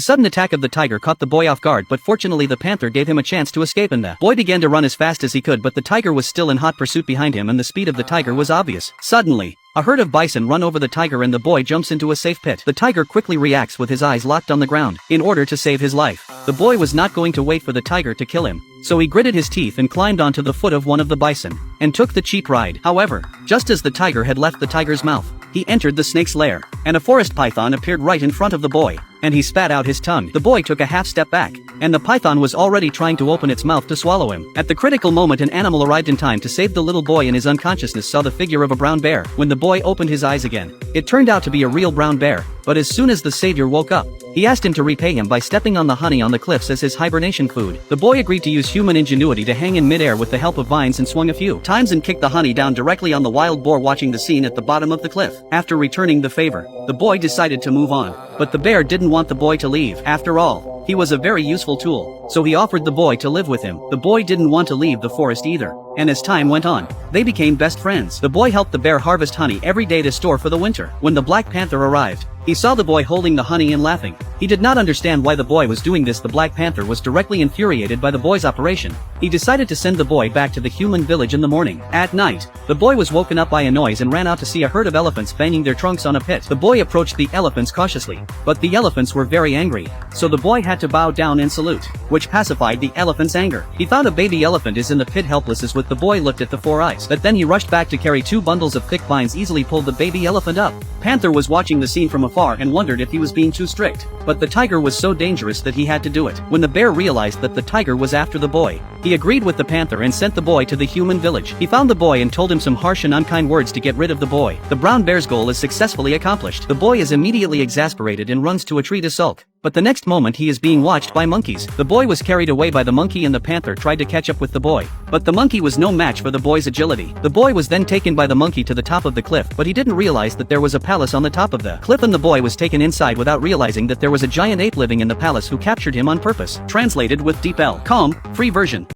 The sudden attack of the tiger caught the boy off guard, but fortunately the panther gave him a chance to escape and the boy began to run as fast as he could, but the tiger was still in hot pursuit behind him and the speed of the tiger was obvious. Suddenly, a herd of bison run over the tiger and the boy jumps into a safe pit. The tiger quickly reacts with his eyes locked on the ground, in order to save his life. The boy was not going to wait for the tiger to kill him, so he gritted his teeth and climbed onto the foot of one of the bison, and took the cheap ride. However, just as the tiger had left the tiger's mouth, he entered the snake's lair, and a forest python appeared right in front of the boy, and he spat out his tongue. The boy took a half step back, and the python was already trying to open its mouth to swallow him. At the critical moment, an animal arrived in time to save the little boy. In his unconsciousness saw the figure of a brown bear. When the boy opened his eyes again, it turned out to be a real brown bear, but as soon as the savior woke up, he asked him to repay him by stepping on the honey on the cliffs as his hibernation food. The boy agreed to use human ingenuity to hang in midair with the help of vines and swung a few times and kicked the honey down directly on the wild boar watching the scene at the bottom of the cliff. After returning the favor, the boy decided to move on, but the bear didn't want the boy to leave. After all, he was a very useful tool, so he offered the boy to live with him. The boy didn't want to leave the forest either, and as time went on, they became best friends. The boy helped the bear harvest honey every day to store for the winter. When the Black Panther arrived, he saw the boy holding the honey and laughing. He did not understand why the boy was doing this. The Black Panther was directly infuriated by the boy's operation. He decided to send the boy back to the human village in the morning. At night, the boy was woken up by a noise and ran out to see a herd of elephants banging their trunks on a pit. The boy approached the elephants cautiously, but the elephants were very angry, so the boy had to bow down and salute, which pacified the elephants' anger. He found a baby elephant is in the pit helpless as with the boy looked at the four eyes, but then he rushed back to carry 2 bundles of thick vines, easily pulled the baby elephant up. Panther was watching the scene from afar and wondered if he was being too strict, but the tiger was so dangerous that he had to do it. When the bear realized that the tiger was after the boy, he agreed with the panther and sent the boy to the human village. He found the boy and told him some harsh and unkind words to get rid of the boy. The brown bear's goal is successfully accomplished. The boy is immediately exasperated and runs to a tree to sulk. But the next moment he is being watched by monkeys. The boy was carried away by the monkey and the panther tried to catch up with the boy, but the monkey was no match for the boy's agility. The boy was then taken by the monkey to the top of the cliff, but he didn't realize that there was a palace on the top of the cliff and the boy was taken inside without realizing that there was a giant ape living in the palace who captured him on purpose. Translated with Deep L. Calm, free version.